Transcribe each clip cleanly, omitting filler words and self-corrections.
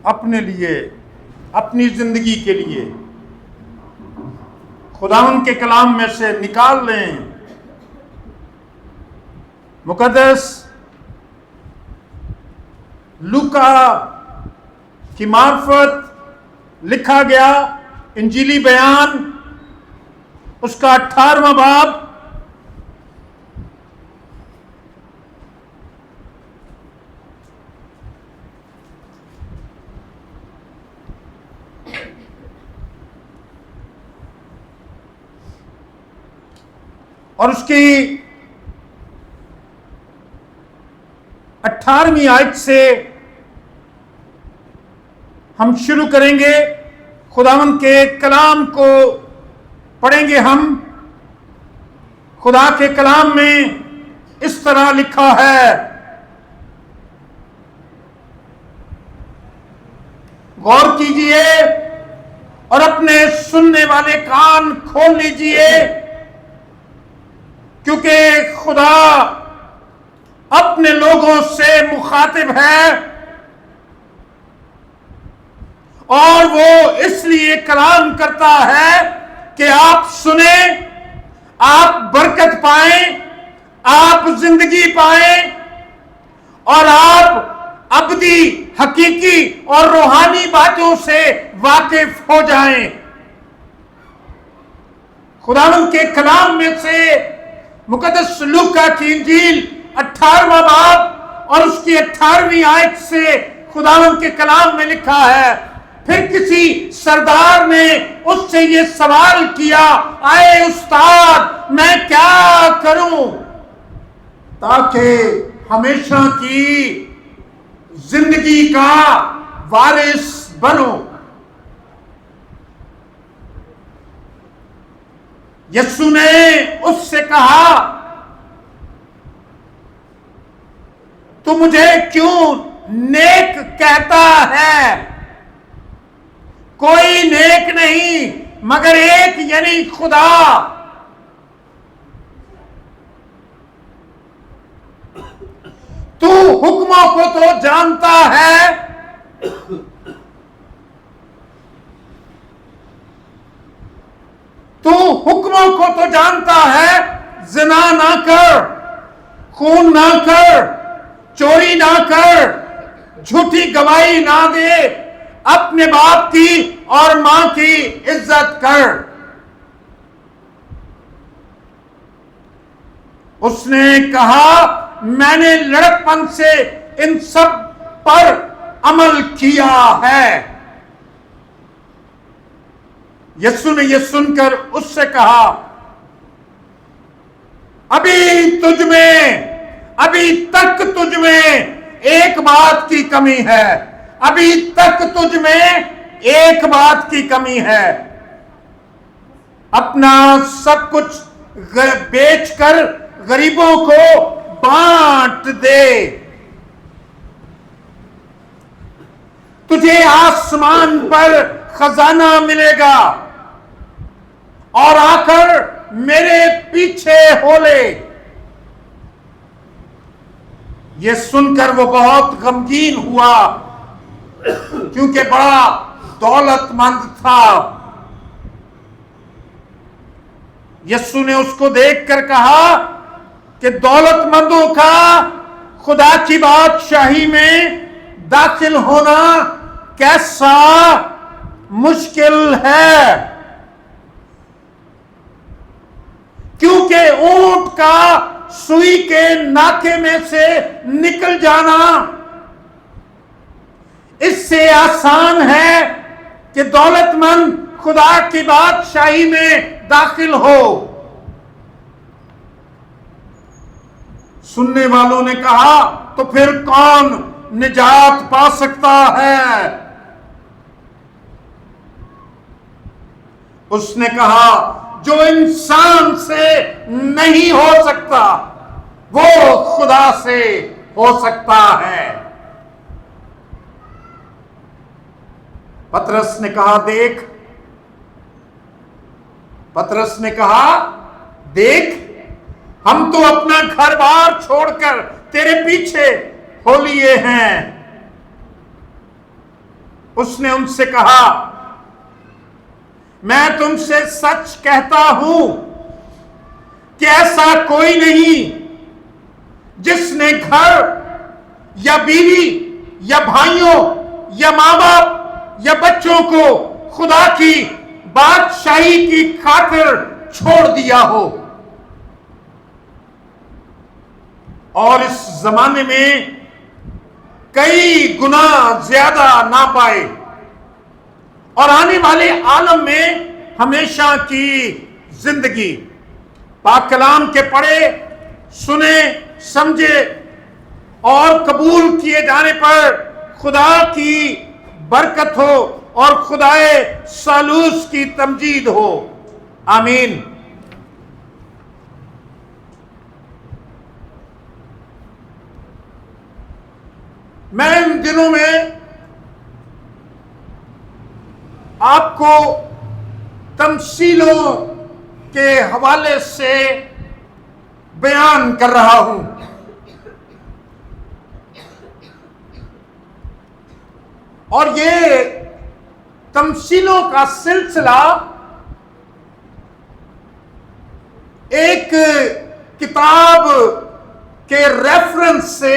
अपने लिए, अपनी जिंदगी के लिए खुदावंद के कलाम में से निकाल लें। मुकद्दस लूका की मार्फत लिखा गया इंजीली बयान, उसका 18वां बाब, और उसकी 18वीं आयत से हम शुरू करेंगे। खुदावंद के कलाम को पढ़ेंगे हम। खुदा के कलाम में इस तरह लिखा है, गौर कीजिए और अपने सुनने वाले कान खोल लीजिए, क्योंकि खुदा अपने लोगों से मुखातिब है और वो इसलिए कलाम करता है कि आप सुने, आप बरकत पाएं, आप जिंदगी पाएं और आप अबदी, हकीकी और रूहानी बातों से वाकिफ हो जाएं। खुदावंद के कलाम में से मुकद्दस लूका की इंजील 18वां बाब और उसकी 18वीं आयत से खुदावंद के कलाम में लिखा है, फिर किसी सरदार ने उससे ये सवाल किया, आए उस्ताद, मैं क्या करूं ताकि हमेशा की जिंदगी का वारिस बनूं? यीशु ने उससे कहा, तू मुझे क्यों नेक कहता है? कोई नेक नहीं मगर एक, यानी खुदा। तू हुक्मों को तो जानता है, तू हुक्मों को तो जानता है, जिना ना कर, खून ना कर, चोरी ना कर, झूठी गवाही ना दे, अपने बाप की और मां की इज्जत कर। उसने कहा, मैंने लड़कपन से इन सब पर अमल किया है। यीशु ने यह सुनकर उससे कहा, अभी तक तुझ में एक बात की कमी है, अभी तक तुझ में एक बात की कमी है। अपना सब कुछ बेचकर गरीबों को बांट दे, तुझे आसमान पर खजाना मिलेगा और आकर मेरे पीछे हो ले। यह सुनकर वो बहुत गमगीन हुआ, क्योंकि बड़ा दौलतमंद था। यीशु ने उसको देखकर कहा कि दौलतमंदों का खुदा की बादशाही में दाखिल होना कैसा मुश्किल है, क्योंकि ऊंट का सुई के नाके में से निकल जाना इससे आसान है कि दौलतमंद खुदा की बादशाही में दाखिल हो। सुनने वालों ने कहा, तो फिर कौन निजात पा सकता है? उसने कहा, जो इंसान से नहीं हो सकता वो खुदा से हो सकता है। पतरस ने कहा, देख, हम तो अपना घर बार छोड़कर तेरे पीछे हो लिए हैं। उसने उनसे कहा, मैं तुमसे सच कहता हूं कि ऐसा कोई नहीं जिसने घर या बीवी या भाइयों या मां बाप या बच्चों को खुदा की बादशाही की खातिर छोड़ दिया हो और इस जमाने में कई गुना ज्यादा ना पाए और आने वाले आलम में हमेशा की जिंदगी। पाक कलाम के पढ़े, सुने, समझे और कबूल किए जाने पर खुदा की बरकत हो और खुदाए सालूस की तमजीद हो। आमीन। मैं इन दिनों में आपको तमसीलों के हवाले से बयान कर रहा हूं। और ये तमसीलों का सिलसिला एक किताब के रेफरेंस से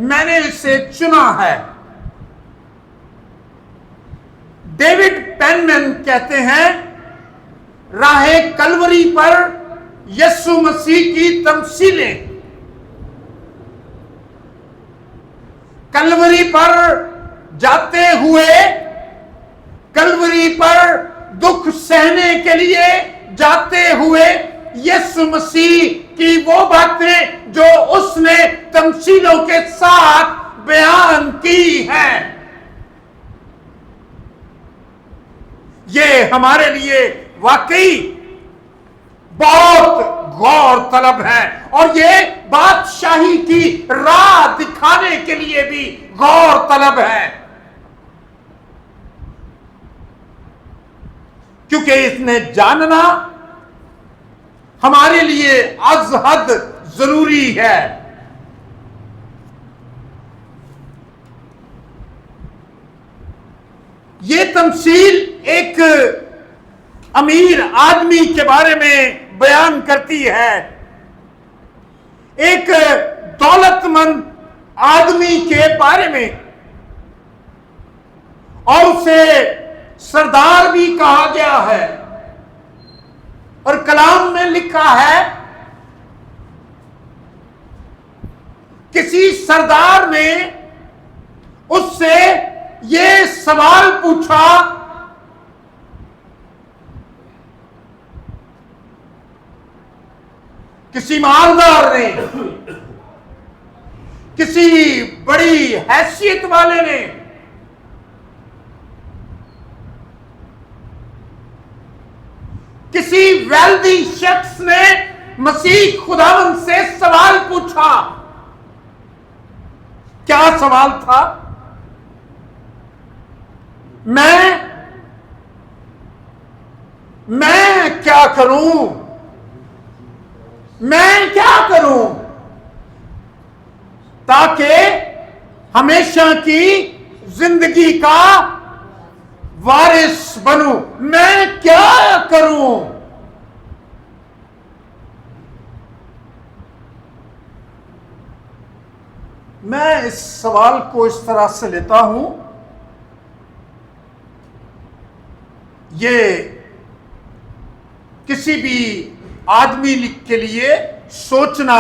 मैंने इसे चुना है। डेविड पेनमैन कहते हैं, राहे कलवरी पर यीशु मसीह की तमसीलें। कलवरी पर जाते हुए, कलवरी पर दुख सहने के लिए जाते हुए यीशु मसीह की वो बातें जो उसने तमसीलों के साथ बयान की हैं, ये हमारे लिए वाकई बहुत गौर तलब है और ये बादशाही की राह दिखाने के लिए भी गौर तलब है, क्योंकि इसने जानना हमारे लिए अज हद जरूरी है। ये तमसील एक अमीर आदमी के बारे में बयान करती है, एक दौलतमंद आदमी के बारे में, और उसे सरदार भी कहा गया है। और कलाम में लिखा है, किसी सरदार ने उससे ये सवाल पूछा, किसी मालदार ने, किसी बड़ी हैसियत वाले ने किसी वेल्दी शख्स ने मसीह खुदावंद से सवाल पूछा। क्या सवाल था? मैं क्या करूं? मैं क्या करूं ताकि हमेशा की जिंदगी का वारिस बनूं? मैं क्या करूं? मैं इस सवाल को इस तरह से लेता हूं, ये किसी भी आदमी के लिए सोचना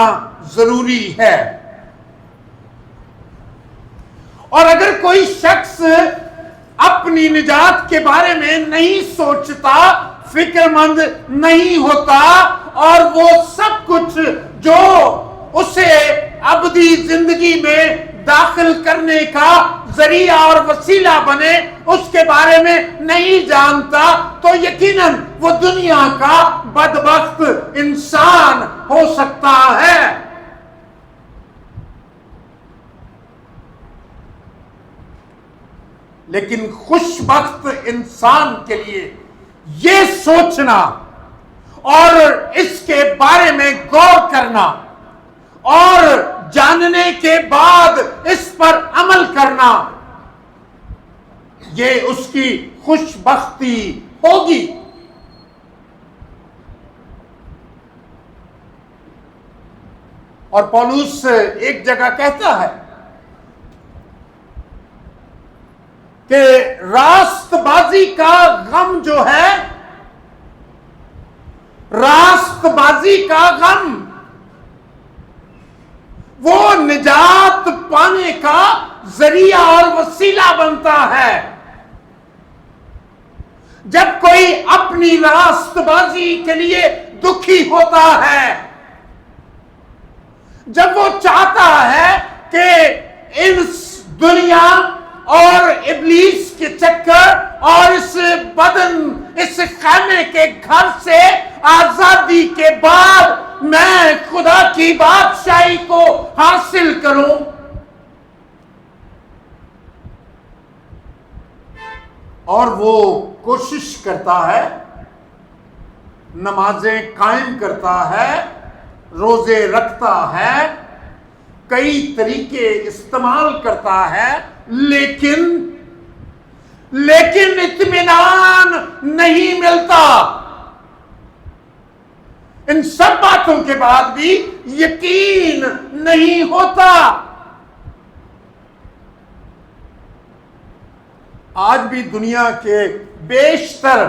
जरूरी है। और अगर कोई शख्स अपनी निजात के बारे में नहीं सोचता, फिक्रमंद नहीं होता, और वो सब कुछ जो उसे अबदी जिंदगी में दाखिल करने का जरिया और वसीला बने उसके बारे में नहीं जानता, तो यकीनन वो दुनिया का बदबख्त इंसान हो सकता है। लेकिन खुशबख्त इंसान के लिए ये सोचना और इसके बारे में गौर करना और जानने के बाद इस पर अमल करना, ये उसकी खुशबख्ती होगी। और पौलुस एक जगह कहता है कि रास्तबाजी का गम जो है, रास्तबाजी का गम वो निजात पाने का जरिया और वसीला बनता है। जब कोई अपनी रास्तबाजी के लिए दुखी होता है, जब वो चाहता है कि इस दुनिया और इब्लीस के चक्कर और इस बदन, इस खाने के घर से आजादी के बाद मैं खुदा की बादशाही को हासिल करूं, और वो कोशिश करता है, नमाजें कायम करता है, रोजे रखता है, कई तरीके इस्तेमाल करता है, लेकिन इत्मीनान नहीं मिलता। इन सब बातों के बाद भी यकीन नहीं होता। आज भी दुनिया के बेशतर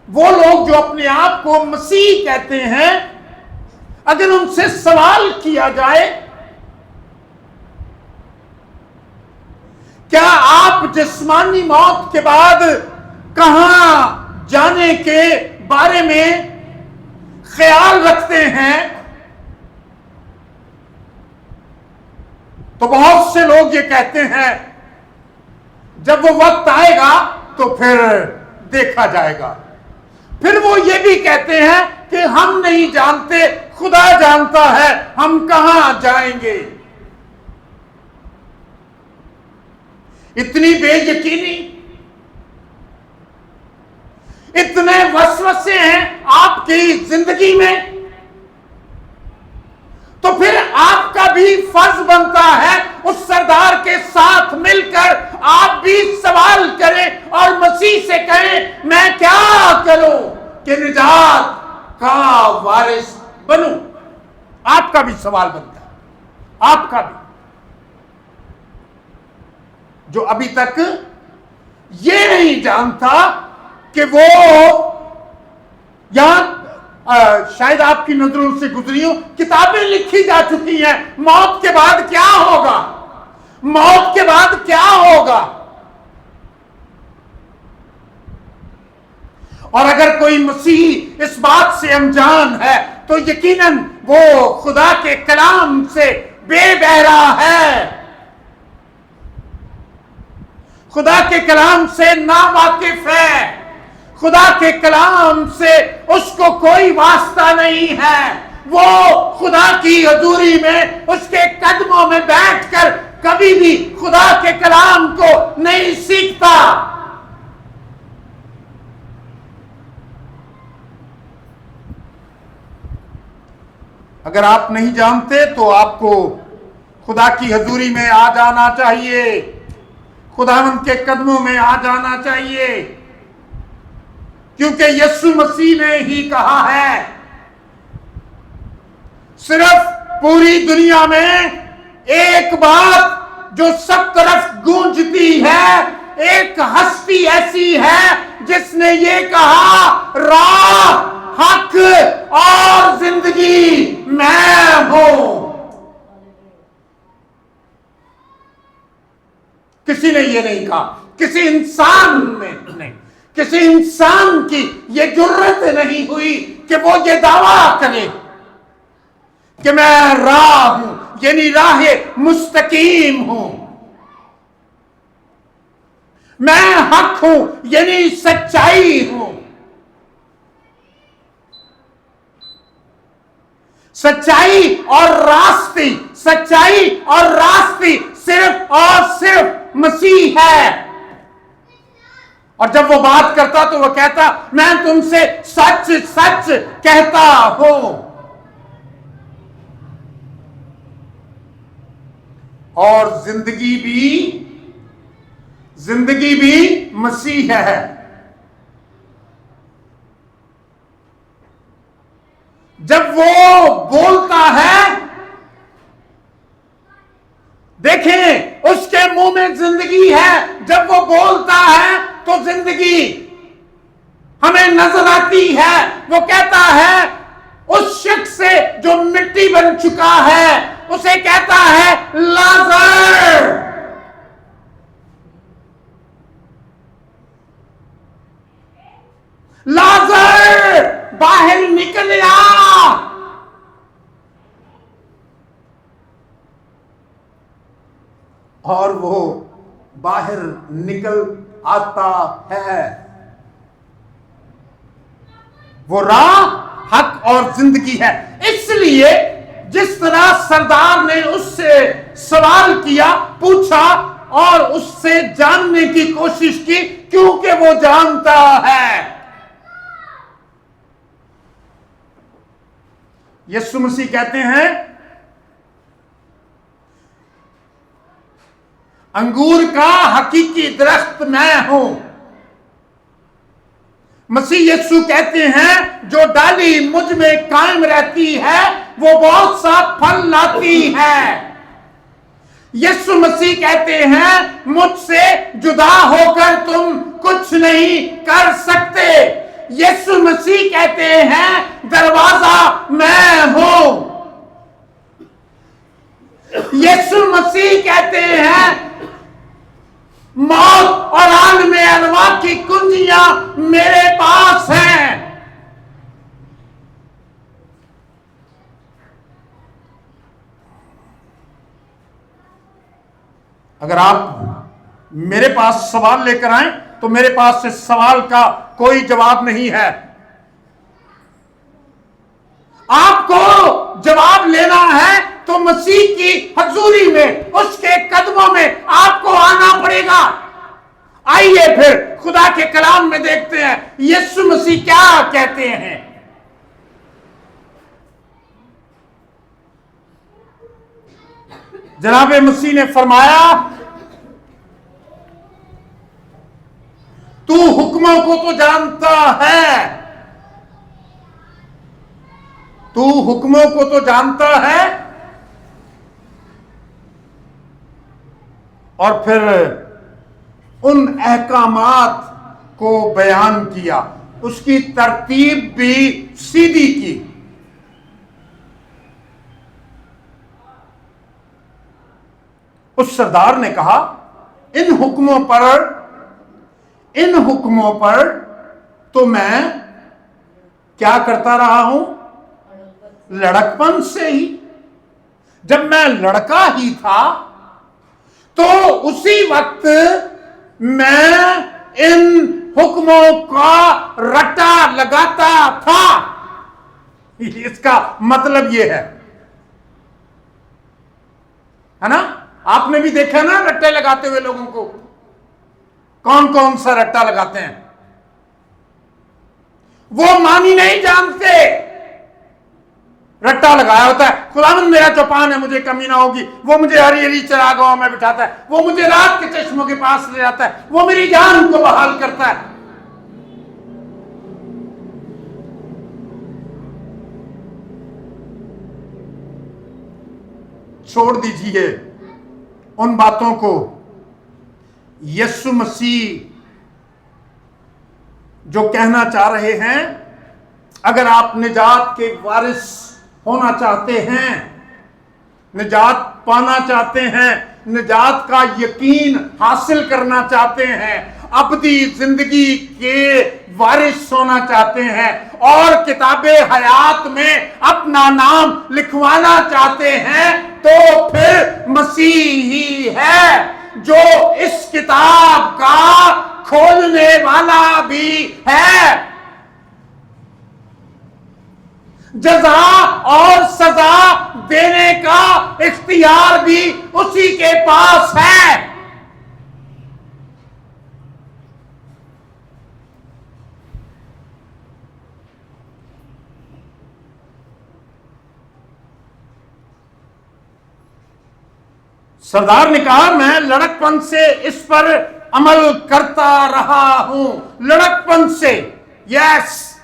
वो लोग जो अपने आप को मसीह कहते हैं, अगर उनसे सवाल किया जाए क्या आप जिस्मानी मौत के बाद कहां जाने के बारे में ख्याल रखते हैं, तो बहुत से लोग ये कहते हैं जब वो वक्त आएगा तो फिर देखा जाएगा। फिर वो ये भी कहते हैं कि हम नहीं जानते, खुदा जानता है हम कहां जाएंगे। इतनी बेयकीनी, इतने वसवसे हैं आपकी जिंदगी में, तो फिर आपका भी फर्ज बनता है उस सरदार के साथ मिलकर आप भी सवाल करें और मसीह से कहें मैं क्या करूं कि निजात का वारिस बनूं। आपका भी सवाल बनता है, आपका भी, जो अभी तक ये नहीं जानता कि वो यहां शायद आपकी नजरों से गुजरी हो, किताबें लिखी जा चुकी हैं, मौत के बाद क्या होगा, मौत के बाद क्या होगा। और अगर कोई मसीह इस बात से अनजान है तो यकीनन वो खुदा के कलाम से बेबहरा है, खुदा के कलाम से नावाकिफ है, खुदा के कलाम से उसको कोई वास्ता नहीं है। वो खुदा की हजूरी में उसके कदमों में बैठकर कभी भी खुदा के कलाम को नहीं सीखता। अगर आप नहीं जानते तो आपको खुदा की हजूरी में आ जाना चाहिए, खुदावंद के कदमों में आ जाना चाहिए, क्योंकि यीशु मसीह ने ही कहा है, सिर्फ पूरी दुनिया में एक बात जो सब तरफ गूंजती है, एक हस्ती ऐसी है जिसने ये कहा, राह, हक और जिंदगी मैं हूं। किसी ने ये नहीं कहा, किसी इंसान ने नहीं, किसी इंसान की ये जुर्रत नहीं हुई कि वो ये दावा करे कि मैं राह हूं, यानी राह मुस्तकीम हूं, मैं हक हूं यानी सच्चाई हूं। सच्चाई और रास्ते, सच्चाई और रास्ते सिर्फ और सिर्फ मसीह है। और जब वो बात करता तो वो कहता, मैं तुमसे सच सच कहता हूं। और जिंदगी भी जिंदगी भी मसीह है। जब वो बोलता है, देखें उसके मुंह में जिंदगी है। जब वो बोलता है तो जिंदगी हमें नजर आती है। वो कहता है उस शख्स से जो मिट्टी बन चुका है, उसे कहता है लाजर, लाजर बाहर निकल आ। और वो बाहर निकल आता है। वो राह, हक और जिंदगी है। इसलिए जिस तरह सरदार ने उससे सवाल किया, पूछा और उससे जानने की कोशिश की, क्योंकि वो जानता है यीशु मसीह कहते हैं अंगूर का हकीकी दरख्त मैं हूं। मसीह यीशु कहते हैं जो डाली मुझ में कायम रहती है वो बहुत सा फल लाती है। यीशु मसीह कहते हैं मुझसे जुदा होकर तुम कुछ नहीं कर सकते। यीशु मसीह कहते हैं दरवाजा मैं हूं। यीशु मसीह कहते हैं मौत और आग में अरवा की कुंजियां मेरे पास हैं। अगर आप मेरे पास सवाल लेकर आए तो मेरे पास से सवाल का कोई जवाब नहीं है। आपको जवाब लेना है तो मसीह की हजूरी में, उसके कदमों में आपको आना पड़ेगा। आइए फिर खुदा के कलाम में देखते हैं यीशु मसीह क्या कहते हैं। जनाब मसीह ने फरमाया तू हुक्मों को तो जानता है, तू हुक्मों को तो जानता है। और फिर उन अहकामात को बयान किया, उसकी तरतीब भी सीधी की। उस सरदार ने कहा इन हुक्मों पर तो मैं क्या करता रहा हूं, लड़कपन से ही। जब मैं लड़का ही था तो उसी वक्त मैं इन हुक्मों का रट्टा लगाता था। इसका मतलब यह है ना। आपने भी देखा ना रट्टे लगाते हुए लोगों को। कौन कौन सा रट्टा लगाते हैं? वो मानी नहीं जानते, रट्टा लगाया होता है खुदावंद मेरा चौपान है, मुझे कमी ना होगी। वो मुझे हरी हरी चरागाहों में बिठाता है, वो मुझे रात के चश्मों के पास ले जाता है, वो मेरी जान को बहाल करता है। छोड़ दीजिए उन बातों को। यीशु मसीह जो कहना चाह रहे हैं, अगर आप निजात के वारिस होना चाहते हैं, निजात पाना चाहते हैं, निजात का यकीन हासिल करना चाहते हैं, अबदी जिंदगी के वारिस होना चाहते हैं और किताबे हयात में अपना नाम लिखवाना चाहते हैं, तो फिर मसीह ही है जो इस किताब का खोलने वाला भी है। जजा और सजा देने का इख्तियार भी उसी के पास है। सरदार ने कहा मैं लड़कपन से इस पर अमल करता रहा हूं लड़कपन से। यस,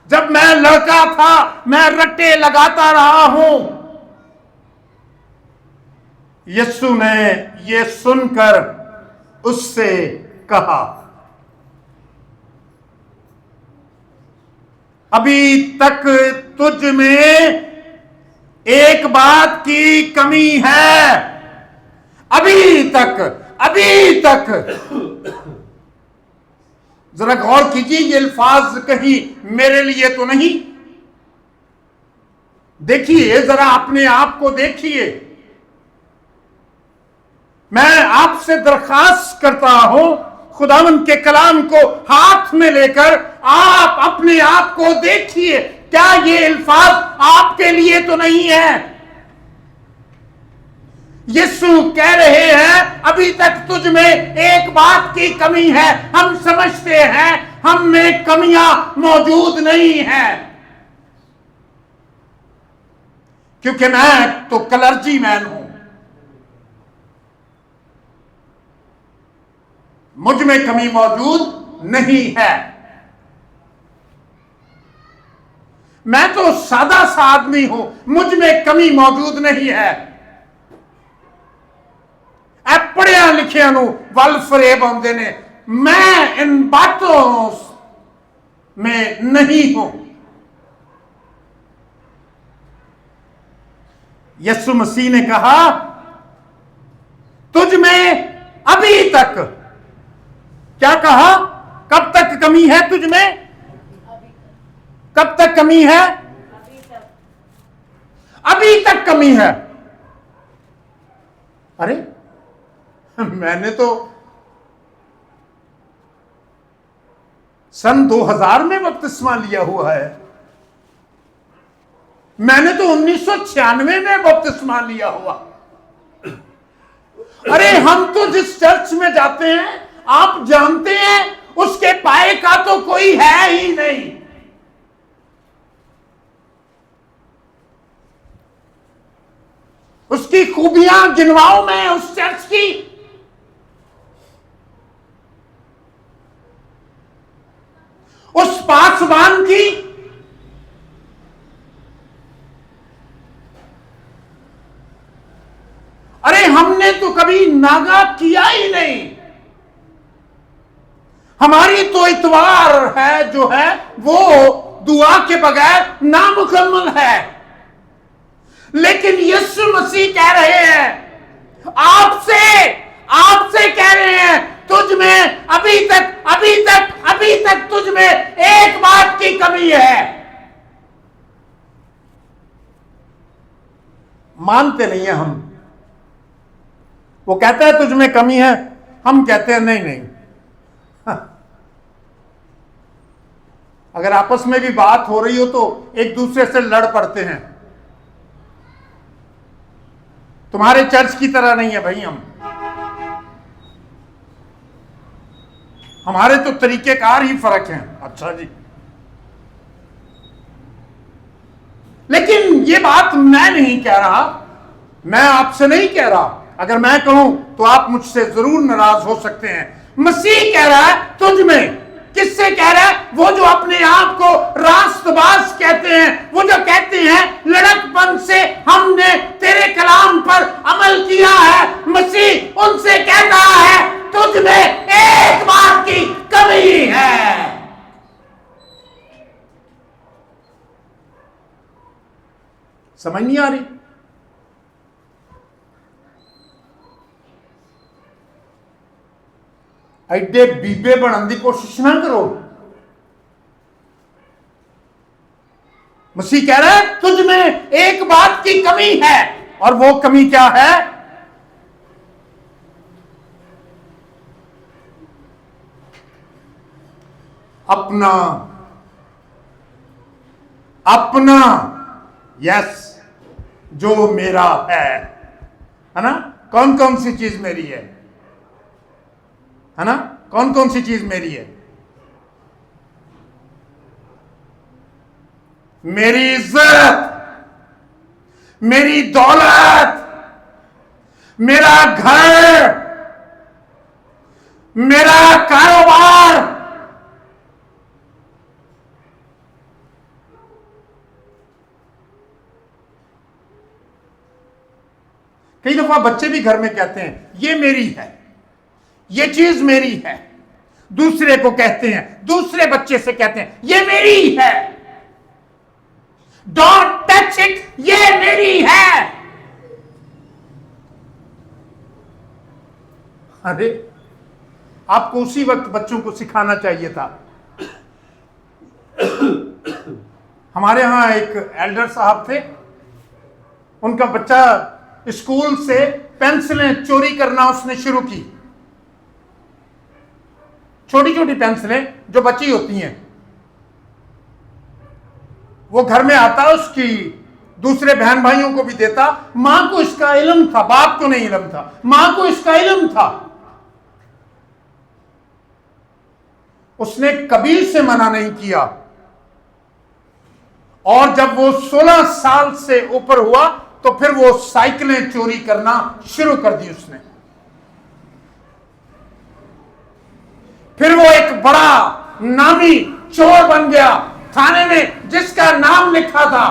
जब मैं लड़का था मैं रट्टे लगाता रहा हूं। यीशु ने यह सुनकर उससे कहा, अभी तक तुझ में एक बात की कमी है। अभी तक जरा गौर कीजिए, ये अल्फाज कहीं मेरे लिए तो नहीं। देखिए, जरा अपने आप को देखिए। मैं आपसे दरखास्त करता हूं, खुदावंद के कलाम को हाथ में लेकर आप अपने आप को देखिए। क्या ये अल्फाज आपके लिए तो नहीं है? यीशु कह रहे हैं, अभी तक तुझ में एक बात की कमी है। हम समझते हैं हम में कमियां मौजूद नहीं है, क्योंकि मैं तो क्लर्जी मैन हूं। मुझ में कमी मौजूद नहीं है। मैं तो सादा सा आदमी हूं, मुझ में कमी मौजूद नहीं है। पढ़िया लिखिया वल फरेब आते ने, मैं इन बातों में नहीं हूं। यीशु मसीह ने कहा, तुझ में अभी तक, क्या कहा, कब तक कमी है तुझ में? कब तक कमी है? अभी तक कमी है। अरे मैंने तो सन 2000 में बपतिस्मा लिया हुआ है। मैंने तो 1996 में बपतिस्मा लिया हुआ। अरे हम तो जिस चर्च में जाते हैं, आप जानते हैं, उसके पाए का तो कोई है ही नहीं। उसकी खूबियां गिनवाओ मैं उस चर्च की। उस पासवान की, अरे हमने तो कभी नागा किया ही नहीं। हमारी तो इतवार है जो है वो दुआ के बगैर नामुकम्मल है। लेकिन यीशु मसीह कह रहे हैं, आपसे कह रहे हैं, तुझ में अभी तक तुझ में एक बात की कमी है। मानते नहीं है हम। वो कहता है तुझ में कमी है, हम कहते हैं नहीं। अगर आपस में भी बात हो रही हो तो एक दूसरे से लड़ पड़ते हैं। तुम्हारे चर्च की तरह नहीं है भाई हम। हमारे तो तरीकेकार ही फर्क हैं। अच्छा जी, लेकिन ये बात मैं नहीं कह रहा, मैं आपसे नहीं कह रहा। अगर मैं कहूं तो आप मुझसे जरूर नाराज हो सकते हैं। मसीह कह रहा है तुझ में। किससे कह रहा है? वो जो अपने आप को रास्तबाज कहते हैं, वो जो कहते हैं लड़कपन से हमने तेरे कलाम पर अमल किया है। मसीह उनसे कहता है तुझ में एक बात की कमी है। समझ नहीं आ रही? एडे बीबे बनने की कोशिश ना करो। मसीह कह रहा है तुझ में एक बात की कमी है, और वो कमी क्या है? अपना यस, जो मेरा है ना? कौन कौन सी चीज मेरी है ना? कौन कौन सी चीज मेरी है? मेरी इज्जत, मेरी दौलत, मेरा घर, मेरा कारोबार, कई दफा बच्चे भी घर में कहते हैं ये मेरी है, ये चीज मेरी है, दूसरे को कहते हैं, दूसरे बच्चे से कहते हैं ये मेरी है, डोंट टच इट, ये मेरी है। अरे आपको उसी वक्त बच्चों को सिखाना चाहिए था। हमारे यहां एक एल्डर साहब थे, उनका बच्चा स्कूल से पेंसिलें चोरी करना उसने शुरू की, छोटी छोटी पेंसिलें जो बची होती हैं, वो घर में आता, उसकी दूसरे बहन भाइयों को भी देता। मां को इसका इल्म था, बाप को नहीं इल्म था, मां को इसका इल्म था। उसने कभी से मना नहीं किया, और जब वो 16 साल से ऊपर हुआ तो फिर वो साइकिलें चोरी करना शुरू कर दी उसने। फिर वो एक बड़ा नामी चोर बन गया, थाने में जिसका नाम लिखा था।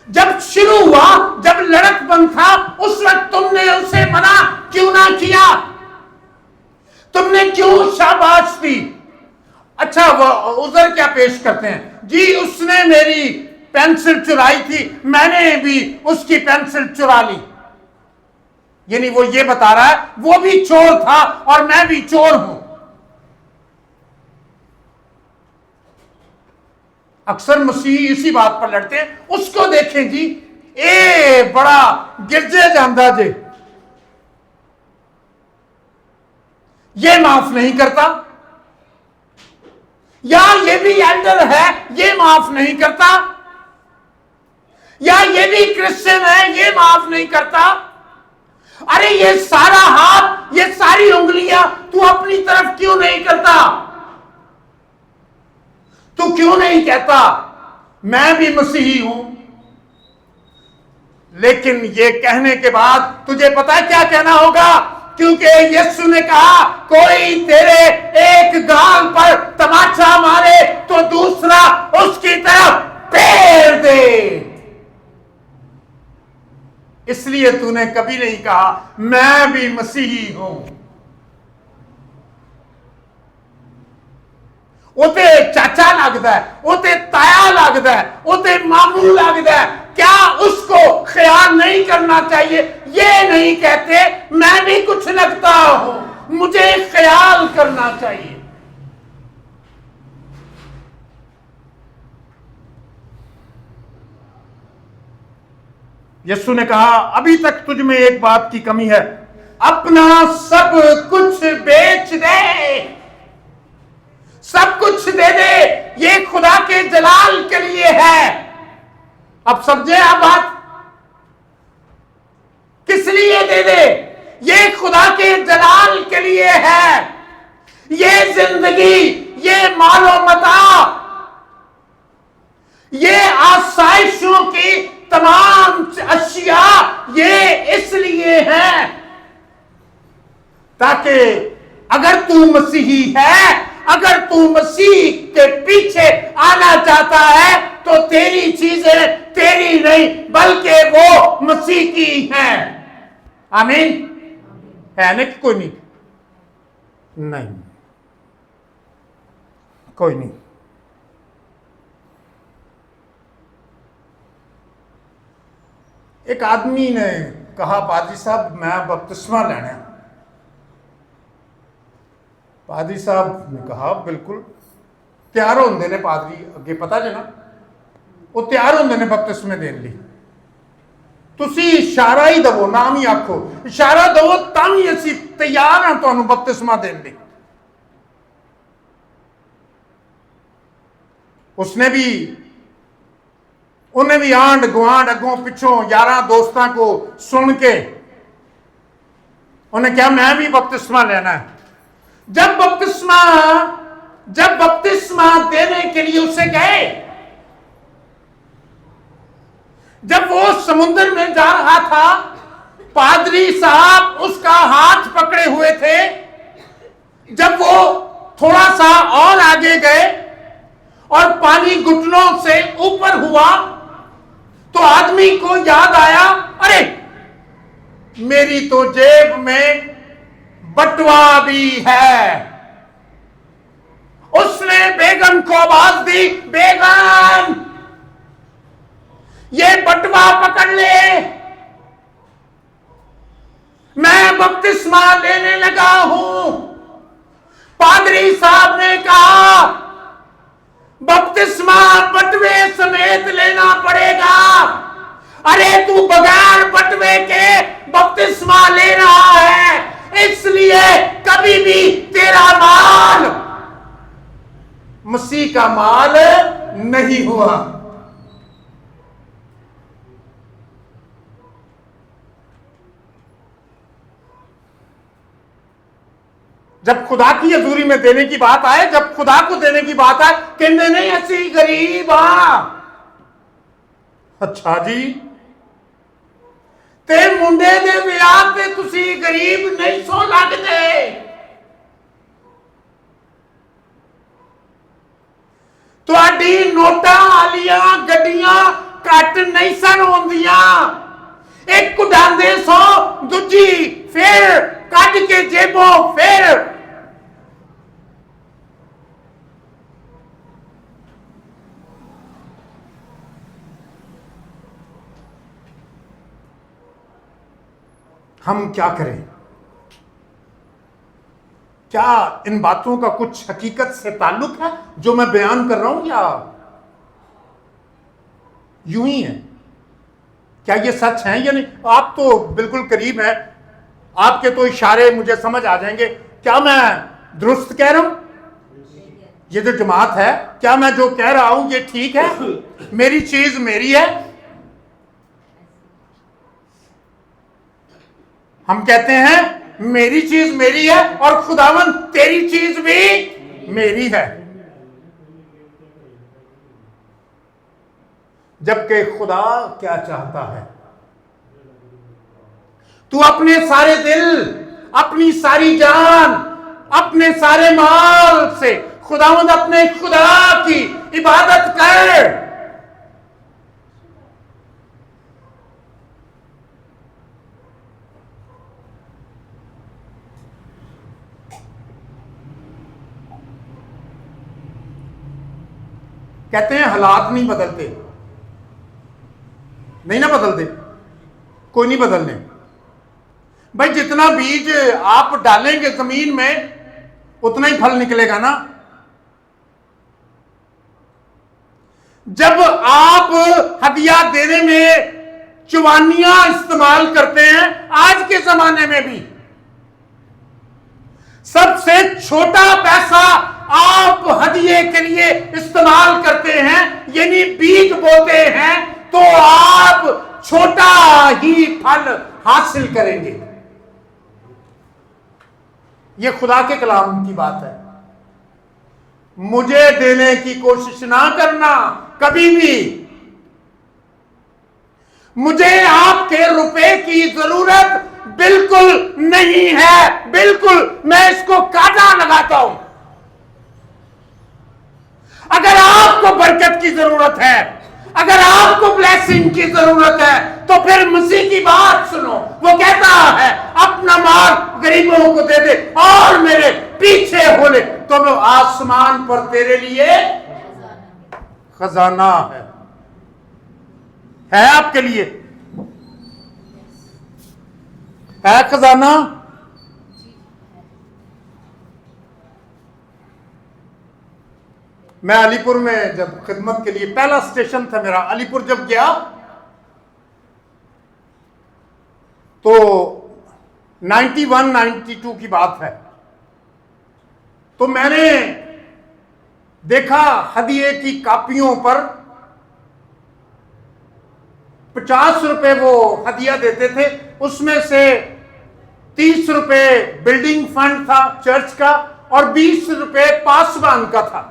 जब शुरू हुआ, जब लड़कपन था, उस वक्त तुमने उसे मना क्यों ना किया? तुमने क्यों शाबाश दी? अच्छा, वो उधर क्या पेश करते हैं जी, उसने मेरी पेंसिल चुराई थी, मैंने भी उसकी पेंसिल चुरा ली। यानी वो ये बता रहा है वो भी चोर था और मैं भी चोर हूं। अक्सर मसीह इसी बात पर लड़ते हैं। उसको देखें जी, ए बड़ा गिरजे जांदा जे, ये माफ नहीं करता, या ये भी एल्डर है, ये माफ नहीं करता, या ये भी क्रिश्चियन है, ये माफ नहीं करता। अरे ये सारा हाथ, ये सारी उंगलियां तू अपनी तरफ क्यों नहीं करता? तू क्यों नहीं कहता मैं भी मसीही हूं? लेकिन ये कहने के बाद तुझे पता है क्या कहना होगा? क्योंकि यीशु ने कहा कोई तेरे एक गाल पर तमाचा मारे तो दूसरा उसकी तरफ फेर दे। इसलिए तूने कभी नहीं कहा मैं भी मसीही हूं। उते चाचा लगता है, उते ताया लगता है, उते मामू लगता है, क्या उसको ख्याल नहीं करना चाहिए? ये नहीं कहते मैं भी कुछ लगता हूं, मुझे ख्याल करना चाहिए। यीशु ने कहा अभी तक तुझ में एक बात की कमी है, अपना सब कुछ बेच दे, सब कुछ दे दे, ये खुदा के जलाल के लिए है। अब समझे आप बात? किस लिए दे दे? ये खुदा के जलाल के लिए है। ये जिंदगी, ये मालो मता, ये आसाइशों की तमाम अशिया ये इसलिए है ताकि अगर तू मसीही है, अगर तू मसीह के पीछे आना चाहता है तो तेरी चीजें तेरी नहीं बल्कि वो मसीह की हैं। आमीन है ना? कोई नहीं, नहीं कोई नहीं। एक आदमी ने कहा पादरी साहब मैं बपतिस्मा लेना है। पादरी साहब ने कहा बिल्कुल तैयार होंगे ने पादरी अगे पता जे ना, वो तैयार होंगे ने बपतिस्मे देने लिए। तुसी इशारा ही दवो, नाम ही आखो, इशारा दवो तां ही असीं तैयार हां तुहानूं बपतिस्मा देने लिए। उसने भी, उन्हें भी आंड गुआंड अगों पिछों यारां दोस्तां को सुन के उन्हें क्या मैं भी बपतिस्मा लेना है। जब बपतिस्मा देने के लिए उसे गए, जब वो समुद्र में जा रहा था पादरी साहब उसका हाथ पकड़े हुए थे। जब वो थोड़ा सा और आगे गए और पानी घुटनों से ऊपर हुआ तो आदमी को याद आया, अरे मेरी तो जेब में बटुआ भी है। उसने बेगम को आवाज दी, बेगम ये बटुआ पकड़ ले, मैं बपतिस्मा लेने लगा हूं। पादरी साहब ने कहा, बपतिस्मा बटुए समेत लेना पड़ेगा। अरे तू बगैर बटुए के बपतिस्मा ले रहा है, इसलिए कभी भी तेरा माल मसीह का माल नहीं हुआ। जब खुदा की हजूरी में देने की बात आए, जब खुदा को देने की बात आए, कहते नहीं ऐसी गरीब आ। अच्छा जी, ते मुंडे दे विआह ते तुसी गरीब नहीं सो लगदे। तुहाडी नोटां वालियां गड्डियां घट नहीं सन होंदियां। एक उड़ांदे सो, दूजी फिर कट के जेबों फिर। हम क्या करें? क्या इन बातों का कुछ हकीकत से ताल्लुक है जो मैं बयान कर रहा हूं, या यूं ही है? क्या ये सच है या नहीं? आप तो बिल्कुल करीब हैं, आपके तो इशारे मुझे समझ आ जाएंगे। क्या मैं दुरुस्त कह रहा हूं? ये जो जमात है, क्या मैं जो कह रहा हूं ये ठीक है? मेरी चीज मेरी है। हम कहते हैं मेरी चीज मेरी है और खुदावन तेरी चीज भी मेरी है। जबकि खुदा क्या चाहता है? तू अपने सारे दिल, अपनी सारी जान, अपने सारे माल से खुदावंद अपने खुदा की इबादत कर। कहते हैं हालात नहीं बदलते, नहीं ना बदलते, कोई नहीं बदलने। भाई जितना बीज आप डालेंगे जमीन में उतना ही फल निकलेगा ना। जब आप हदिया देने में चुवानियां इस्तेमाल करते हैं, आज के जमाने में भी सबसे छोटा पैसा आप हदिये के लिए इस्तेमाल करते हैं, यानी बीज बोते हैं, तो आप छोटा ही फल हासिल करेंगे। यह खुदा के कलाम की बात है। मुझे देने की कोशिश ना करना कभी भी। मुझे आपके रुपए की जरूरत बिल्कुल नहीं है, बिल्कुल। मैं इसको काटा लगाता हूं। अगर आपको बरकत की जरूरत है, अगर आपको ब्लेसिंग की जरूरत है, तो फिर मसीह की बात सुनो। वो कहता है अपना माल गरीबों को दे दे और मेरे पीछे हो ले, तो वो आसमान पर तेरे लिए खजाना है आपके लिए है खजाना। मैं अलीपुर में जब खिदमत के लिए, पहला स्टेशन था मेरा अलीपुर, जब गया तो 91-92 की बात है, तो मैंने देखा हदिये की कापियों पर 50 रुपए वो हदिया देते थे, उसमें से 30 रुपए बिल्डिंग फंड था चर्च का और 20 रुपए पासवान का था।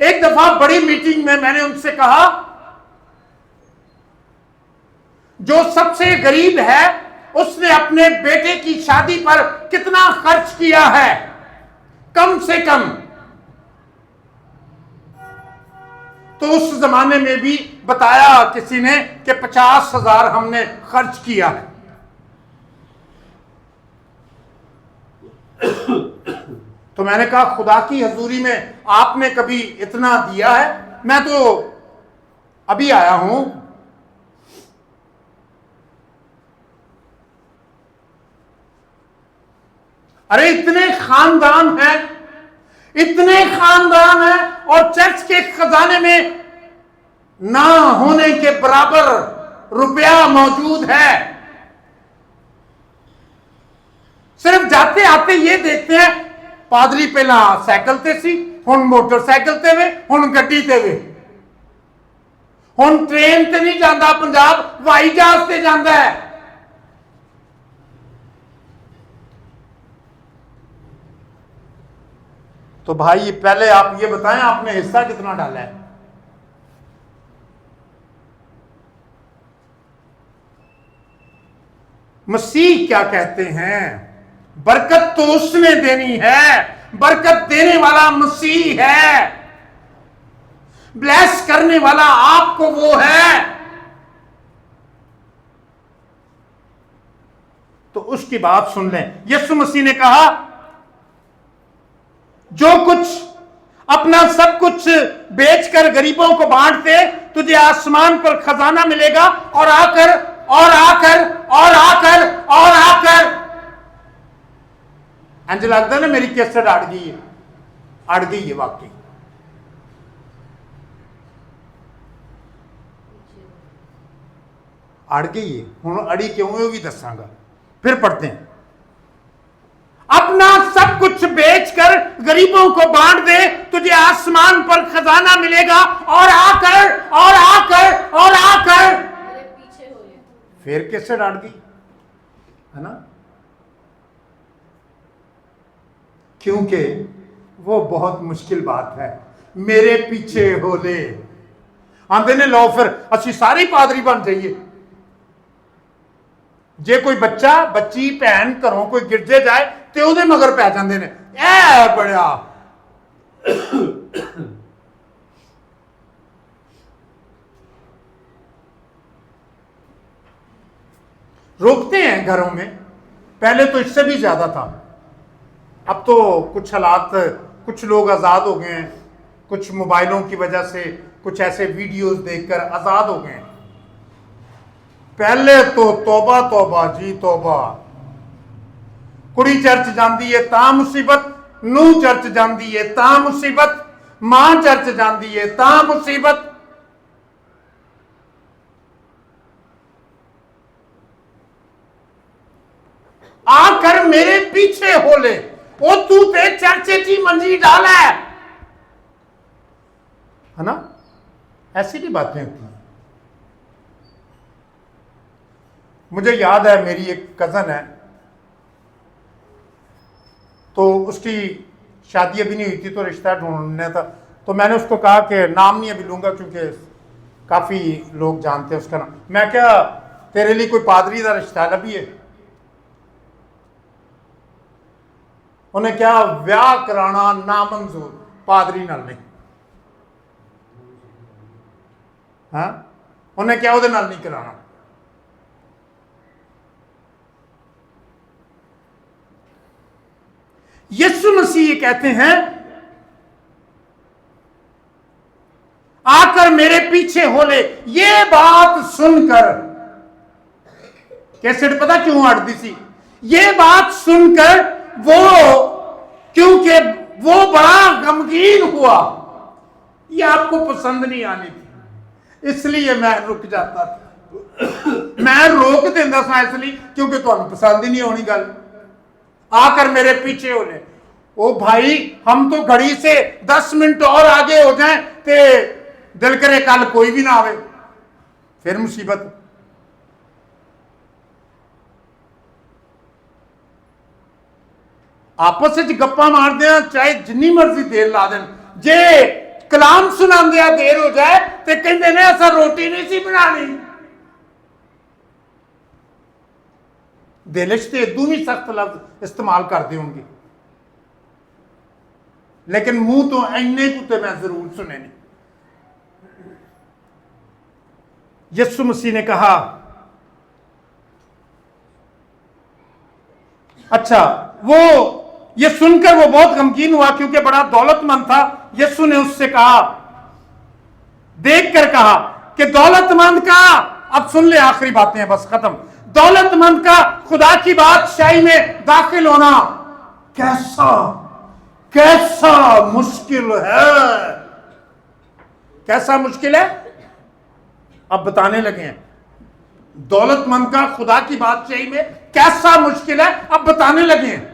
एक दफा बड़ी मीटिंग में मैंने उनसे कहा, जो सबसे गरीब है उसने अपने बेटे की शादी पर कितना खर्च किया है? कम से कम तो उस जमाने में भी बताया किसी ने कि 50,000 हमने खर्च किया है। तो मैंने कहा खुदा की हजूरी में आपने कभी इतना दिया है? मैं तो अभी आया हूं। अरे इतने खानदान हैं, इतने खानदान हैं और चर्च के खजाने में ना होने के बराबर रुपया मौजूद है। सिर्फ जाते आते ये देखते हैं पादरी पहला साइकिल ते सी, हुण मोटरसाइकिल ते वे, हुण गड्डी ते वे, हुण ट्रेन ते नहीं जाता पंजाब, हवाई जहाज ते जाता है। तो भाई पहले आप ये बताएं आपने हिस्सा कितना डाला है? मसीह क्या कहते हैं? बरकत तो उसने देनी है, बरकत देने वाला मसीह है, ब्लेस करने वाला आपको वो है। तो उसकी बात सुन लें। यीशु मसीह ने कहा जो कुछ अपना सब कुछ बेचकर गरीबों को बांट दे तुझे आसमान पर खजाना मिलेगा, और आकर और आकर और आकर और आकर इंज लगता ना मेरी कैसेट अड़ गई है, अड़ गई है वाकई। अड़ गई है, हुण अड़ी क्यों है वो भी दसांगा। फिर पढ़ते हैं, अपना सब कुछ बेचकर गरीबों को बांट दे तुझे आसमान पर खजाना मिलेगा, और आकर और आकर और आकर मेरे पीछे हो ले। फिर कैसे डांट गई है ना, क्योंकि वो बहुत मुश्किल बात है। मेरे पीछे हो ले आंदे ने, लो फिर असि सारे पादरी बन जाइए। जे कोई बच्चा बच्ची भैन घरों कोई गिरजे जाए तो ਉਹਦੇ मगर पै जाते ने, ऐ बड़ा रोकते हैं घरों में। पहले तो इससे भी ज्यादा था, अब तो कुछ हालात, कुछ लोग आजाद हो गए हैं, कुछ मोबाइलों की वजह से कुछ ऐसे वीडियोस देखकर आजाद हो गए हैं। पहले तो तौबा तौबा जी तौबा, कुड़ी चर्च जाती है ता मुसीबत, नूह चर्च जाती है ता मुसीबत, मां चर्च जाती है ता मुसीबत। आकर मेरे पीछे हो ले, ओ तू ते चर्चे की मंजी डाल है ना। ऐसी भी बातें होती हैं। मुझे याद है मेरी एक कजन है, तो उसकी शादी अभी नहीं हुई थी, तो रिश्ता ढूंढने था। तो मैंने उसको कहा कि नाम नहीं अभी लूंगा क्योंकि काफ़ी लोग जानते हैं उसका नाम। मैं क्या तेरे लिए कोई पादरी का रिश्ता लभी है? उन्हें क्या ब्याह कराना नामंजूर, पादरी नाल नहीं। हाँ, उन्हें क्या उहदे नाल नहीं कराना। यीशु मसीह कहते हैं आकर मेरे पीछे हो ले। ये बात सुनकर कैसे पता क्यों अड़ती सी? ये बात सुनकर वो, क्योंकि वो बड़ा गमगीन हुआ। ये आपको पसंद नहीं आनी थी, इसलिए मैं रुक जाता था। मैं रोक देता था इसलिए क्योंकि तुहानू पसंद ही नहीं होनी गल। आकर मेरे पीछे हो ले। ओ भाई, हम तो घड़ी से 10 मिनट और आगे हो जाएं ते दिल करे कल कोई भी ना आवे, फिर मुसीबत। आपस में गप्पा मारते हैं चाहे जिन्नी मर्जी देर ला देन, जे कलाम सुनांदे देर हो जाए तो कहते ने असा रोटी नहीं सी बनानी। दिल च ते इदू भी सख्त लफ्ज इस्तेमाल करते होंगे, लेकिन मुंह तो इन्ने कुत्ते मैं जरूर सुने नहीं। यीशु मसीह ने कहा, अच्छा, वो ये सुनकर वो बहुत गमगीन हुआ क्योंकि बड़ा दौलतमंद था। यीशु ने उससे कहा, देखकर कहा कि दौलतमंद का, अब सुन ले आखिरी बातें हैं बस खत्म, दौलतमंद का खुदा की बादशाही में दाखिल होना कैसा कैसा मुश्किल है। कैसा मुश्किल है, अब बताने लगे हैं। दौलतमंद का खुदा की बादशाही में कैसा मुश्किल है, अब बताने लगे हैं।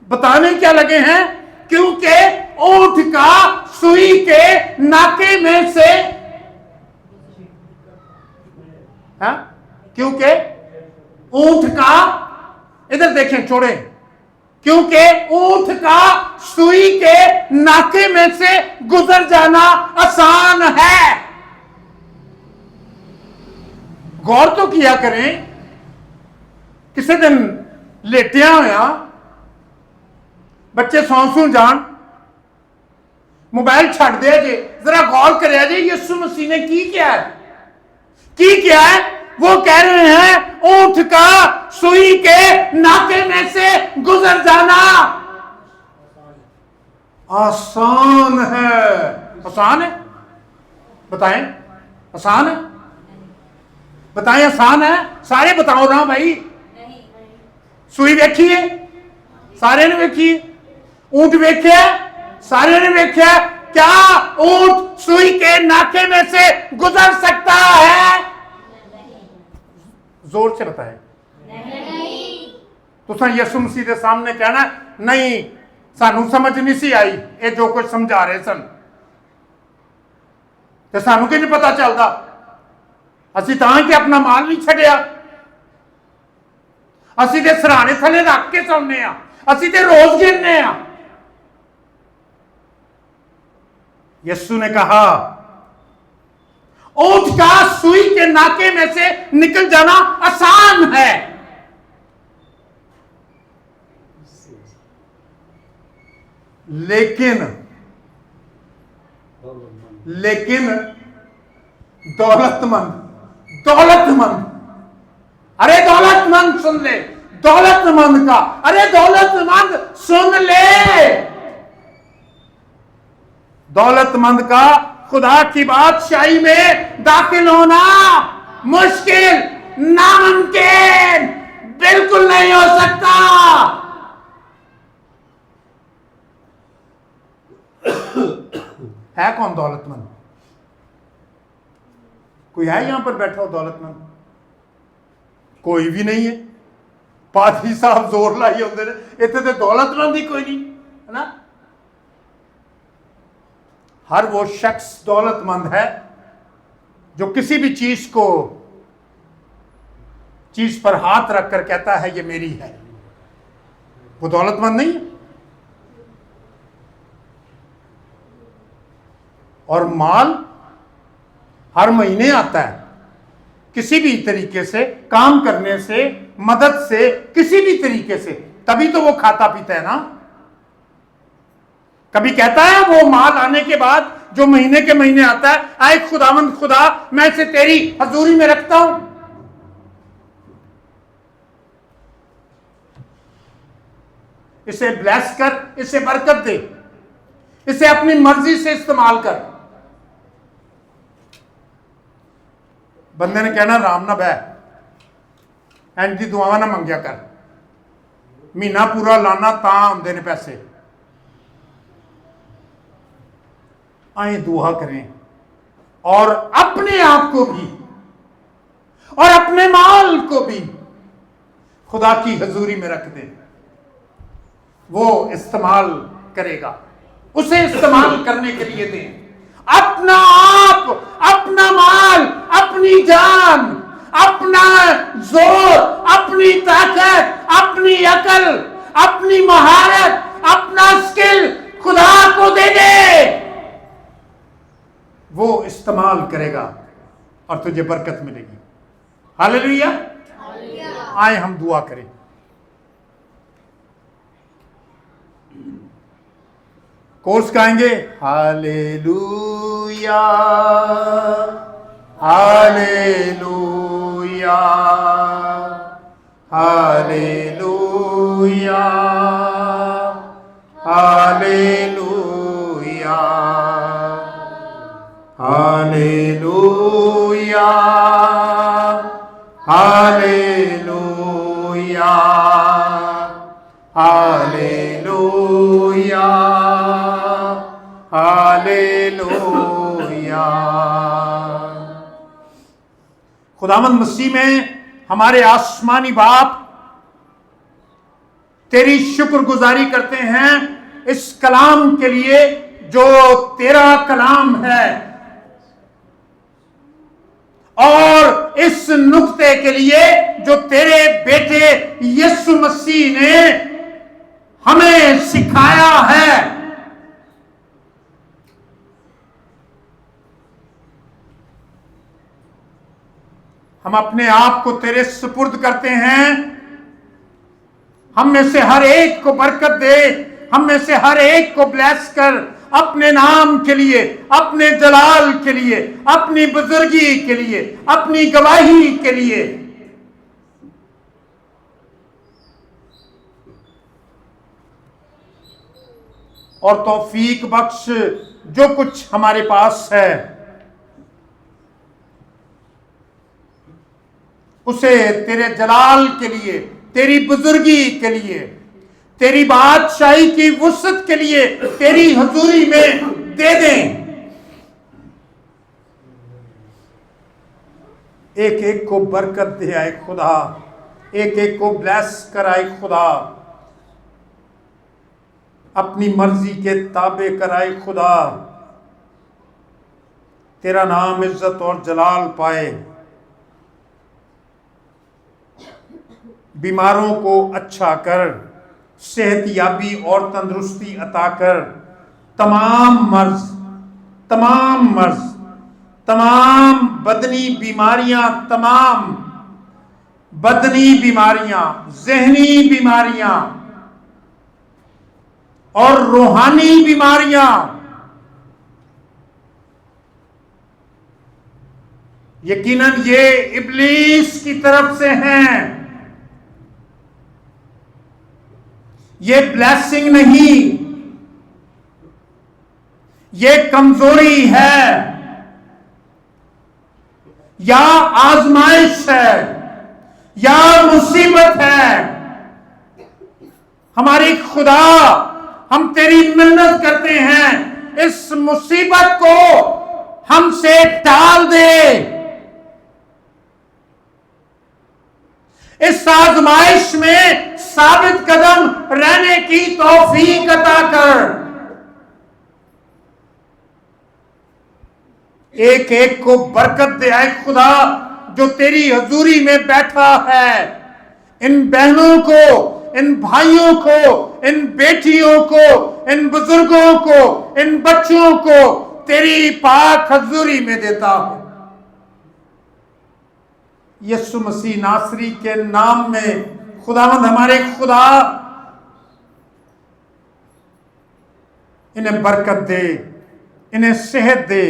बताने क्या लगे हैं, क्योंकि ऊंट का सुई के नाके में से, हाँ, क्योंकि ऊंट का, इधर देखें छोड़े, क्योंकि ऊंट का सुई के नाके में से गुजर जाना आसान है। गौर तो किया करें, किसी दिन लेटिया होया बच्चे सौ सू जान, मोबाइल छड़ दिया जे, जरा गौर करे जे यीशु मसीह ने की किया है, की किया है। वो कह रहे हैं ऊंट का सुई के नाके में से गुजर जाना आसान है। आसान है, बताएं, आसान है, बताएं, आसान है? सारे बताओ ना भाई। सुई वेखिए, सारे ने वेखिए, ऊंट वेख्या, सारे ने वेख्या, क्या ऊंट सुई के नाके में से गुजर सकता है? जोर से बताएं। तो यीशु मसीह के सामने कहना नहीं, सानू समझ नहीं सी आई ये जो कुछ समझा रहे सन, तो सानू कि नहीं पता चलता, असी तां कि अपना माल नहीं छड़िया, असी ते सराहने थले रख के सौने आ, असी ते रोज गिनने आ। यीशु ने कहा ऊंट का सुई के नाके में से निकल जाना आसान है, लेकिन दौलतमंद, अरे दौलतमंद सुन ले, दौलतमंद का, अरे दौलतमंद सुन ले, दौलतमंद का खुदा की बादशाही में दाखिल होना मुश्किल, नामुमकिन, बिल्कुल नहीं हो सकता। है कौन दौलतमंद? कोई है यहां पर बैठा हो दौलतमंद? कोई भी नहीं है। पादरी साहब जोर लाई होंगे इतने तो दौलतमंद ही कोई नहीं है ना। हर वो शख्स दौलतमंद है जो किसी भी चीज पर हाथ रखकर कहता है ये मेरी है, वो दौलतमंद नहीं है। और माल हर महीने आता है, किसी भी तरीके से, काम करने से, मदद से, किसी भी तरीके से, तभी तो वो खाता पीता है ना। कभी कहता है वो माल आने के बाद जो महीने के महीने आता है, आए खुदावंद खुदा मैं इसे तेरी हजूरी में रखता हूं, इसे ब्लेस कर, इसे बरकत दे, इसे अपनी मर्जी से इस्तेमाल कर। बंदे ने कहना राम ना बह, इंज दी दुआवां ना मंगया कर, महीना पूरा लाना तां आंदे ने पैसे। आए दुआ करें और अपने आप को भी और अपने माल को भी खुदा की हजूरी में रख दे, वो इस्तेमाल करेगा, उसे इस्तेमाल करने के लिए दे। अपना आप, अपना माल, अपनी जान, अपना जोर, अपनी ताकत, अपनी अकल, अपनी महारत, अपना स्किल खुदा को दे दे, वो इस्तेमाल करेगा और तुझे बरकत मिलेगी। हालेलुया। आए हम दुआ करें। कोर्स गाएंगे, hallelujah hallelujah hallelujah hallelujah hallelujah hallelujah hallelujah hallelujah. खुदावंद मसीह में हमारे आसमानी बाप, तेरी शुक्रगुजारी करते हैं इस कलाम के लिए जो तेरा कलाम है, और इस नुक्ते के लिए जो तेरे बेटे यीशु मसीह ने हमें सिखाया है। हम अपने आप को तेरे सुपुर्द करते हैं। हम में से हर एक को बरकत दे, हम में से हर एक को ब्लेस कर, अपने नाम के लिए, अपने जलाल के लिए, अपनी बुजुर्गी के लिए, अपनी गवाही के लिए। और तौफीक बख्श जो कुछ हमारे पास है उसे तेरे जलाल के लिए, तेरी बुजुर्गी के लिए, तेरी बादशाही की वुसअत के लिए तेरी हजूरी में दे दें। एक एक को बरकत दे आए खुदा, एक एक को ब्लेस कराए खुदा, अपनी मर्जी के ताबे कराए खुदा। तेरा नाम इज्जत और जलाल पाए। बीमारों को अच्छा कर, सेहतयाबी और तंदुरुस्ती अता कर। तमाम मर्ज, तमाम बदनी बीमारियां, तमाम बदनी बीमारियां, जहनी बीमारियां और रूहानी बीमारियां, यकीनन ये इब्लीस की तरफ से हैं। ये ब्लेसिंग नहीं, ये कमजोरी है या आजमाइश है या मुसीबत है। हमारी खुदा, हम तेरी मिन्नत करते हैं, इस मुसीबत को हमसे टाल दे, इस आजमाइश में साबित कदम रहने की तौफीक अता कर। एक एक को बरकत दे आए खुदा जो तेरी हजूरी में बैठा है। इन बहनों को, इन भाइयों को, इन बेटियों को, इन बुजुर्गों को, इन बच्चों को तेरी पाक हजूरी में देता हूं। यीशु मसीह नासरी के नाम में खुदावंद हमारे खुदा इन्हें बरकत दे, इन्हें सेहत दे,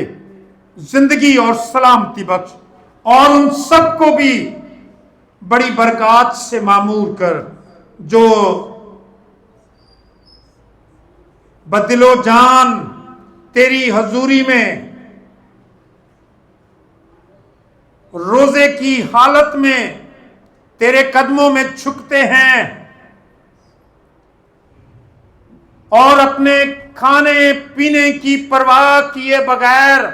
जिंदगी और सलामती बख्श, और उन सबको भी बड़ी बरकत से मामूर कर जो बदिलो जान तेरी हजूरी में रोजे की हालत में तेरे कदमों में झुकते हैं और अपने खाने पीने की परवाह किए बगैर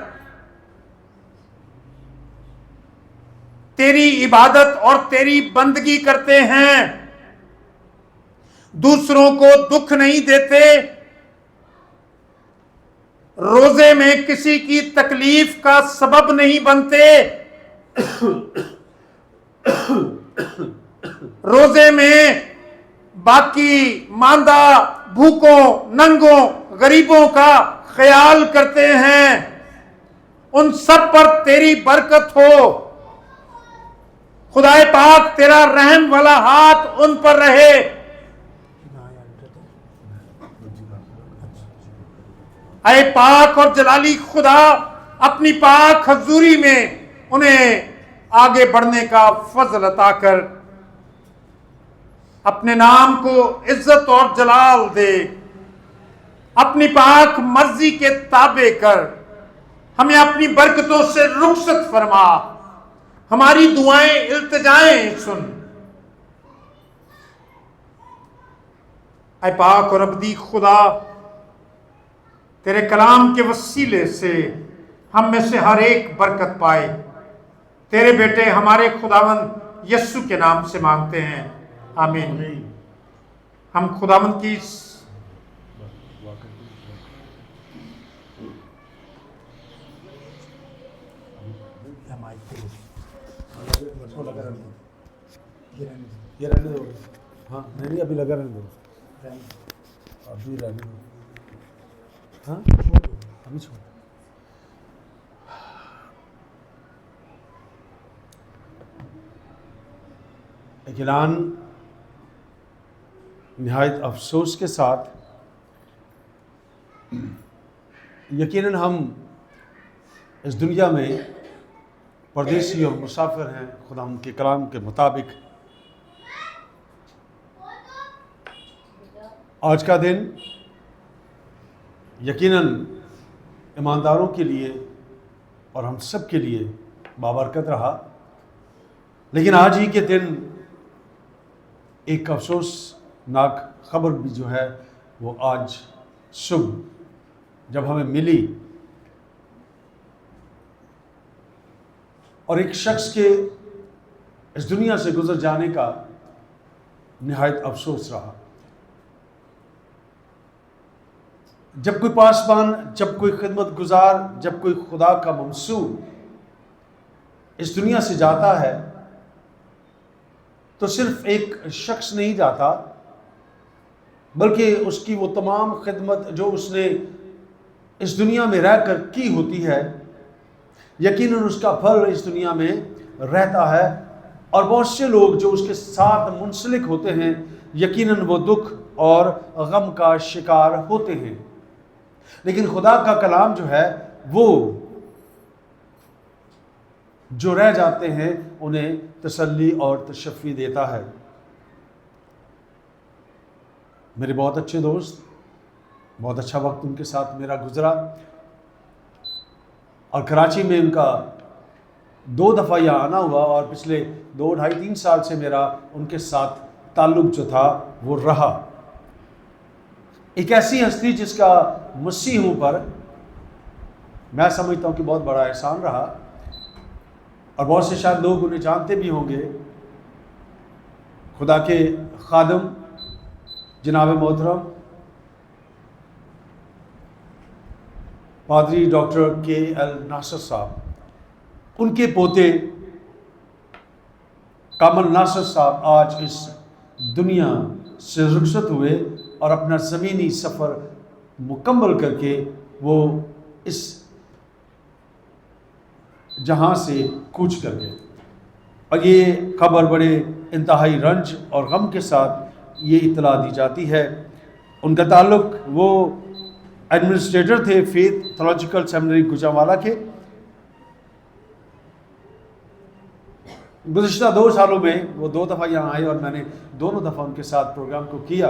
तेरी इबादत और तेरी बंदगी करते हैं। दूसरों को दुख नहीं देते, रोजे में किसी की तकलीफ का सबब नहीं बनते, रोजे में बाकी मांदा, भूखों, नंगों, गरीबों का ख्याल करते हैं। उन सब पर तेरी बरकत हो। खुदाए पाक तेरा रहम वाला हाथ उन पर रहे। आए पाक और जलाली खुदा, अपनी पाक हजूरी में उन्हें आगे बढ़ने का फजल अता कर, अपने नाम को इज्जत और जलाल दे, अपनी पाक मर्जी के ताबे कर, हमें अपनी बरकतों से रुखसत फरमा, हमारी दुआएं इल्तिजाएं सुन। ऐ पाक और अबदी खुदा, तेरे कलाम के वसीले से हम में से हर एक बरकत पाए। तेरे बेटे हमारे खुदावंद यस्सु के नाम से मांगते हैं, आमीन। हम खुदावंद की ये रहने दो। हाँ नहीं अभी लगा रहने दो, अभी रहने दो। हाँ अभी छोड़। एक ऐलान निहायत अफसोस के साथ, यकीनन हम इस दुनिया में परदेसी और मुसाफिर हैं। खुदा उनके कलाम के मुताबिक आज का दिन यकीनन ईमानदारों के लिए और हम सब के लिए बाबरकत रहा, लेकिन आज ही के दिन एक अफसोसनाक खबर भी जो है वो आज सुबह जब हमें मिली, और एक शख्स के इस दुनिया से गुजर जाने का निहायत अफसोस रहा। जब कोई पासबान, जब कोई खिदमत गुजार, जब कोई खुदा का मंसूब इस दुनिया से जाता है तो सिर्फ एक शख्स नहीं जाता, बल्कि उसकी वो तमाम खिदमत जो उसने इस दुनिया में रहकर की होती है, यकीनन उसका फल इस दुनिया में रहता है। और बहुत से लोग जो उसके साथ मुंसलिक होते हैं, यकीनन वो दुख और गम का शिकार होते हैं। लेकिन खुदा का कलाम जो है वो जो रह जाते हैं उन्हें तसल्ली और तशफ़ी देता है। मेरे बहुत अच्छे दोस्त, बहुत अच्छा वक्त उनके साथ मेरा गुजरा, और कराची में उनका 2 दफ़ा यहाँ आना हुआ, और पिछले 2, 2.5, 3 साल से मेरा उनके साथ ताल्लुक़ जो था वो रहा। एक ऐसी हस्ती जिसका मसीहों पर मैं समझता हूँ कि बहुत बड़ा एहसान रहा, और बहुत से शायद लोग उन्हें जानते भी होंगे। खुदा के खादम जनाब मोहतरम पादरी डॉक्टर के.एल. नासर साहब, उनके पोते कामल नासर साहब आज इस दुनिया से रुखसत हुए और अपना ज़मीनी सफ़र मुकम्मल करके वो इस जहाँ से कूच कर गए। और ये खबर बड़े इंतहाई रंज और गम के साथ ये इत्तला दी जाती है। उनका ताल्लुक़, वो एडमिनिस्ट्रेटर थे फेथ थोलॉजिकल सेमिनरी गुजरांवाला के। गुज़िश्ता 2 सालों में वो 2 दफ़ा यहाँ आए और मैंने दोनों दफ़ा उनके साथ प्रोग्राम को किया।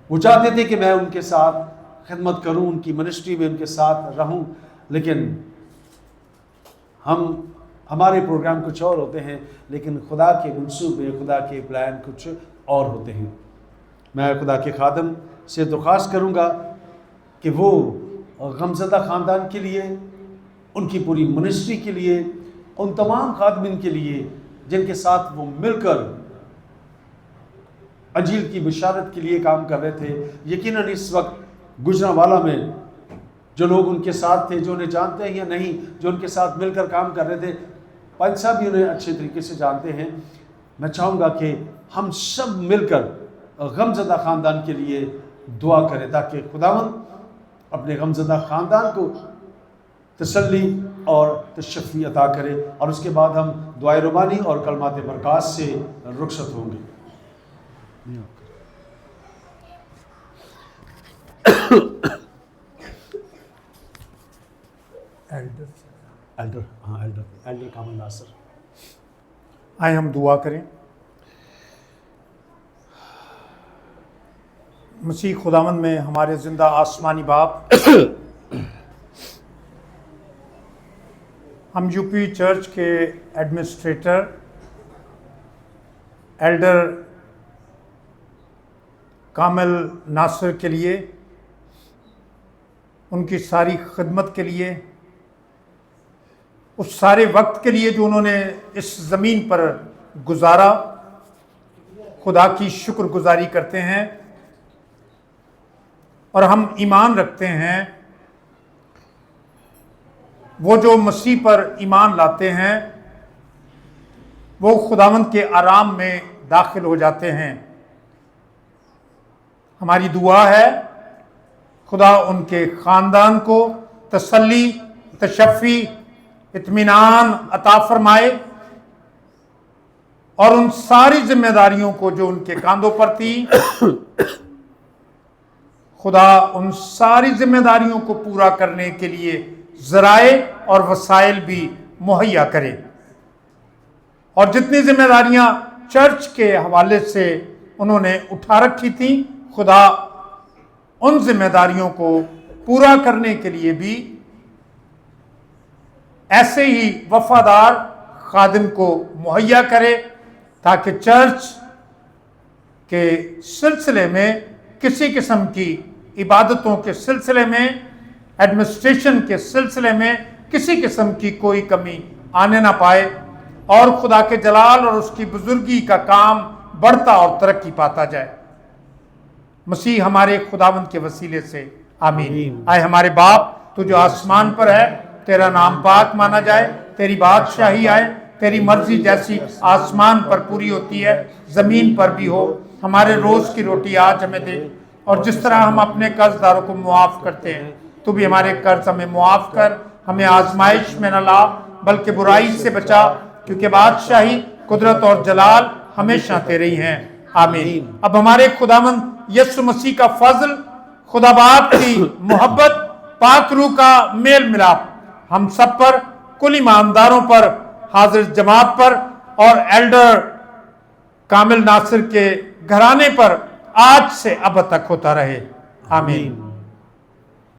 वो चाहते थे कि मैं उनके साथ खिदमत करूं, उनकी मिनिस्ट्री में उनके साथ रहूं, लेकिन हमारे प्रोग्राम कुछ और होते हैं, लेकिन खुदा के मंसूबे, खुदा के प्लान कुछ और होते हैं। मैं खुदा के खादम से दरख्वास्त करूंगा कि वो गमज़दा ख़ानदान के लिए, उनकी पूरी मिनिस्ट्री के लिए, उन तमाम खादमिन के लिए जिनके साथ वो मिलकर अंजील की बिशारत के लिए काम कर रहे थे। यकीनन इस वक्त गुजरांवाला में जो लोग उनके साथ थे, जो उन्हें जानते हैं या नहीं, जो उनके साथ मिलकर काम कर रहे थे, पंच साहब भी उन्हें अच्छे तरीके से जानते हैं। मैं चाहूँगा कि हम सब मिलकर गमज़दा ख़ानदान के लिए दुआ करें ताकि खुदावंद अपने गमज़दा ख़ानदान को तसल्ली और तशफ़ी अता करे। और उसके बाद हम दुआए रुबानी और कलमात बरक़ात से रुखसत होंगे। एल्डर कामल नासिर, आए हम दुआ करें। मसीह खुदावंद में हमारे ज़िंदा आसमानी बाप, हम यूपी चर्च के एडमिनिस्ट्रेटर एल्डर कामिल नासिर के लिए, उनकी सारी खिदमत के लिए, उस सारे वक्त के लिए जो उन्होंने इस ज़मीन पर गुजारा, खुदा की शुक्रगुजारी करते हैं। और हम ईमान रखते हैं वो जो मसीह पर ईमान लाते हैं वो खुदावंद के आराम में दाखिल हो जाते हैं। हमारी दुआ है खुदा उनके ख़ानदान को तसल्ली, तशफ़ी, इत्मीनान अता फरमाए और उन सारी जिम्मेदारियों को जो उनके कांधों पर थी, खुदा उन सारी जिम्मेदारियों को पूरा करने के लिए ज़राए और वसाइल भी मुहैया करे। और जितनी जिम्मेदारियां चर्च के हवाले से उन्होंने उठा रखी थी, खुदा उन जिम्मेदारियों को पूरा करने के लिए भी ऐसे ही वफादार खादिम को मुहैया करे, ताकि चर्च के सिलसिले में, किसी किस्म की इबादतों के सिलसिले में, एडमिनिस्ट्रेशन के सिलसिले में किसी किस्म की कोई कमी आने ना पाए और खुदा के जलाल और उसकी बुजुर्गी का काम बढ़ता और तरक्की पाता जाए। मसीह हमारे खुदावंद के वसीले से आमीन। आए हमारे बाप, तू जो आसमान पर है, तेरा नाम पाक माना जाए, तेरी बादशाही आए, तेरी मर्जी जैसी आसमान पर पूरी होती है जमीन पर भी हो। हमारे रोज की रोटी आज हमें दे, और जिस तरह हम अपने कर्जदारों को मुआफ करते हैं, तू भी हमारे कर्ज हमें मुआफ कर। हमें आजमाइश में न ला, बल्कि बुराई से बचा, क्योंकि बादशाही, कुदरत और जलाल हमेशा तेरे ही हैं। आमीन। अब हमारे खुदावंद यीशु मसीह का फजल, खुदा बाप की मोहब्बत, पाक रूह का मेल मिलाप हम सब पर, कुल ईमानदारों पर, हाजिर जमात पर और एल्डर कामिल नासिर के घराने पर आज से अब तक होता रहे। आमीन।